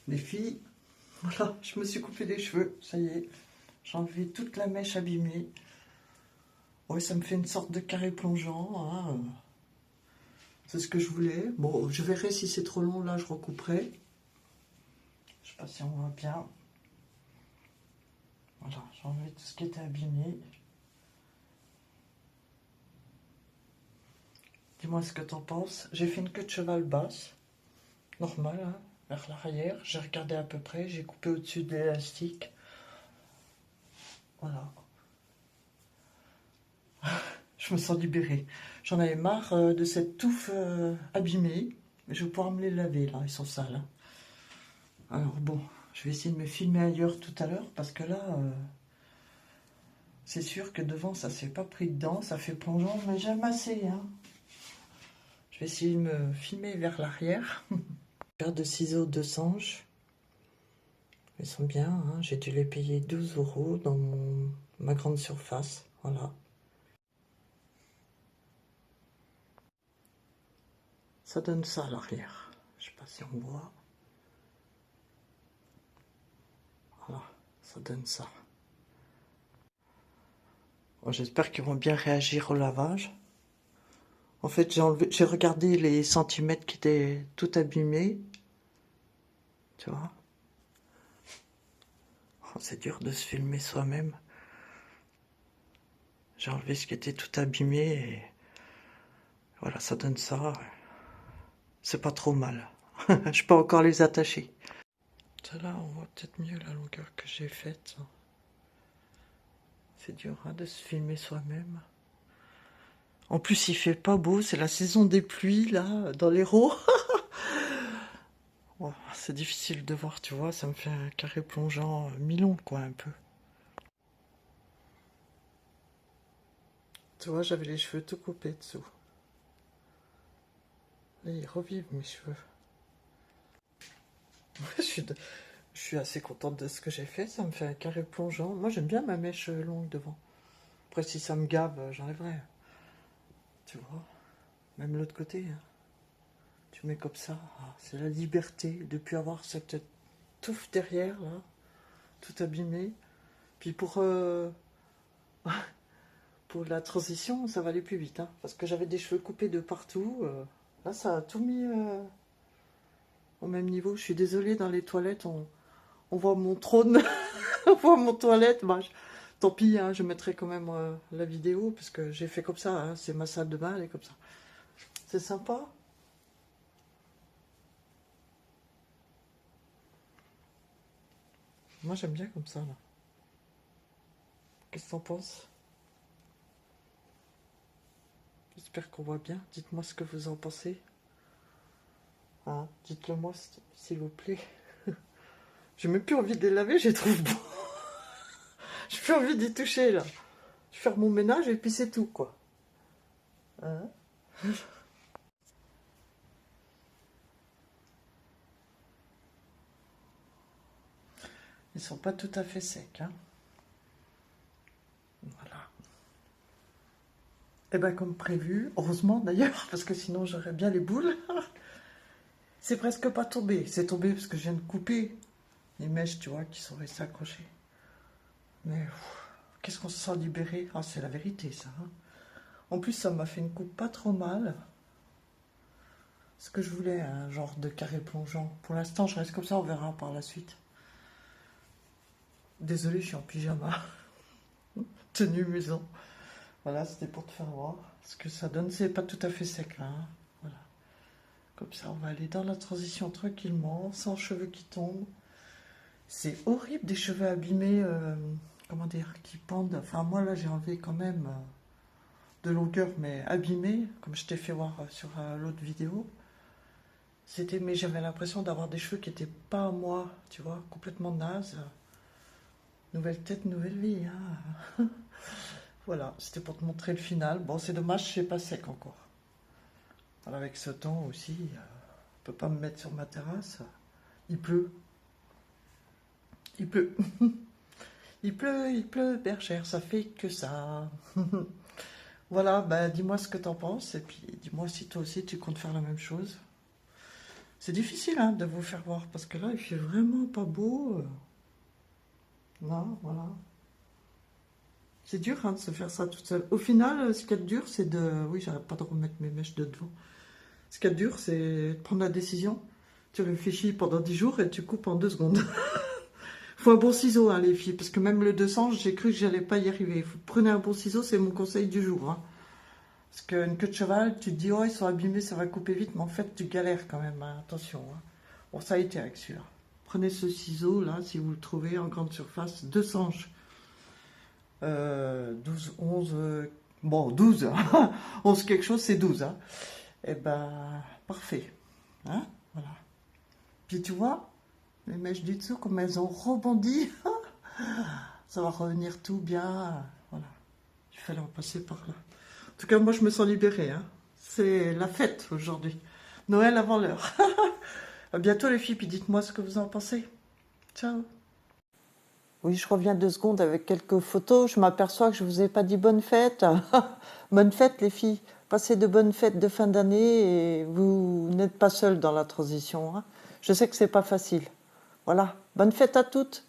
Les filles, voilà, je me suis coupé les cheveux, ça y est. J'ai enlevé toute la mèche abîmée. Ouais, ça me fait une sorte de carré plongeant, hein. C'est ce que je voulais. Bon, je verrai si c'est trop long, là, je recouperai. Je sais pas si on voit bien. Voilà, j'ai enlevé tout ce qui était abîmé. Dis-moi ce que t'en penses. J'ai fait une queue de cheval basse, normale, hein, vers l'arrière. J'ai regardé à peu près, j'ai coupé au-dessus de l'élastique. Voilà. Je me sens libérée. J'en avais marre de cette touffe abîmée. Mais je vais pouvoir me les laver, là, ils sont sales, hein. Alors bon, je vais essayer de me filmer ailleurs tout à l'heure, parce que là, c'est sûr que devant, ça s'est pas pris dedans, ça fait plongeon, mais j'aime assez, hein. Je vais essayer de me filmer vers l'arrière. Paire de ciseaux de Sange. Ils sont bien, hein. J'ai dû les payer 12 € dans ma grande surface. Voilà. Ça donne ça à l'arrière. Je sais pas si on voit. Voilà, ça donne ça. Bon, j'espère qu'ils vont bien réagir au lavage. En fait, j'ai regardé les centimètres qui étaient tout abîmés. Tu vois? Oh, c'est dur de se filmer soi-même. J'ai enlevé ce qui était tout abîmé et voilà, ça donne ça. C'est pas trop mal. Je peux encore les attacher. Là, on voit peut-être mieux la longueur que j'ai faite. C'est dur, hein, de se filmer soi-même. En plus, il fait pas beau, c'est la saison des pluies, là, dans l'Hérault. Oh, c'est difficile de voir, tu vois, ça me fait un carré plongeant mi-long, quoi, un peu. Tu vois, j'avais les cheveux tout coupés dessous. Là, ils revivent, mes cheveux. Je suis assez contente de ce que j'ai fait, ça me fait un carré plongeant. Moi, j'aime bien ma mèche longue devant. Après, si ça me gave, j'enlèverai. Tu vois, même l'autre côté, hein. Tu mets comme ça, ah, c'est la liberté de ne plus avoir cette touffe derrière, là, tout abîmé. Puis pour la transition, ça va aller plus vite, hein, parce que j'avais des cheveux coupés de partout. Là, ça a tout mis au même niveau. Je suis désolée, dans les toilettes, on voit mon trône, on voit mon toilette. Bah, tant pis, hein, je mettrai quand même la vidéo, parce que j'ai fait comme ça, hein, c'est ma salle de bain, elle est comme ça. C'est sympa. Moi, j'aime bien comme ça, là. Qu'est-ce que t'en penses? J'espère qu'on voit bien. Dites-moi ce que vous en pensez. Hein, dites-le moi, s'il vous plaît. J'ai même plus envie de les laver, je les trouve beaux. J'ai plus envie d'y toucher, là. Je vais faire mon ménage et puis c'est tout, quoi. Hein? Ils sont pas tout à fait secs, hein. Voilà. Et ben comme prévu, heureusement d'ailleurs, parce que sinon j'aurais bien les boules. C'est presque pas tombé. C'est tombé parce que je viens de couper les mèches, tu vois, qui sont restées accrochées. Mais qu'est-ce qu'on se sent libéré? Ah, c'est la vérité, ça, hein. En plus, ça m'a fait une coupe pas trop mal. Ce que je voulais, un genre de carré plongeant. Pour l'instant, je reste comme ça, on verra par la suite. Désolée, je suis en pyjama. Tenue maison. Voilà, c'était pour te faire voir ce que ça donne. C'est pas tout à fait sec, là, hein. Voilà. Comme ça, on va aller dans la transition tranquillement, sans cheveux qui tombent. C'est horrible, des cheveux abîmés, comment dire, qui pendent. Enfin, moi, là, j'ai enlevé quand même de longueur, mais abîmés, comme je t'ai fait voir sur l'autre vidéo. Mais j'avais l'impression d'avoir des cheveux qui n'étaient pas à moi, tu vois, complètement naze. Nouvelle tête, nouvelle vie, hein. Voilà, c'était pour te montrer le final. Bon, c'est dommage, c'est pas sec encore. Voilà, avec ce temps aussi, je peux pas me mettre sur ma terrasse. Il pleut. Il pleut. Il pleut, bergère, ça fait que ça. Voilà, bah dis-moi ce que t'en penses, et puis dis-moi si toi aussi tu comptes faire la même chose. C'est difficile hein, de vous faire voir parce que là, il fait vraiment pas beau. Non, voilà. C'est dur hein, de se faire ça toute seule. Au final, ce qui est dur, c'est de... Oui, j'arrête pas de remettre mes mèches de devant. Ce qui est dur, c'est de prendre la décision. Tu réfléchis pendant 10 jours et tu coupes en 2 secondes. Faut un bon ciseau, hein, les filles, parce que même le 200, j'ai cru que j'allais pas y arriver. Prenez un bon ciseau, c'est mon conseil du jour. Hein. Parce qu'une queue de cheval, tu te dis, oh, ils sont abîmés, ça va couper vite, mais en fait, tu galères quand même, hein, attention. Hein. Bon, ça a été avec celui-là. Prenez ce ciseau, là, si vous le trouvez en grande surface, 2 sanges. 12, 11, bon, 12. 11 quelque chose, c'est 12. Hein. Eh ben, parfait. Hein, voilà. Puis tu vois, les mèches du dessous, comme elles ont rebondi, ça va revenir tout bien. Voilà. Il fallait en passer par là. En tout cas, moi, je me sens libérée. Hein. C'est la fête aujourd'hui. Noël avant l'heure. À bientôt les filles, puis dites-moi ce que vous en pensez. Ciao. Oui, je reviens 2 secondes avec quelques photos. Je m'aperçois que je vous ai pas dit bonne fête. Bonne fête les filles. Passez de bonnes fêtes de fin d'année et vous n'êtes pas seules dans la transition. Hein. Je sais que c'est pas facile. Voilà. Bonne fête à toutes.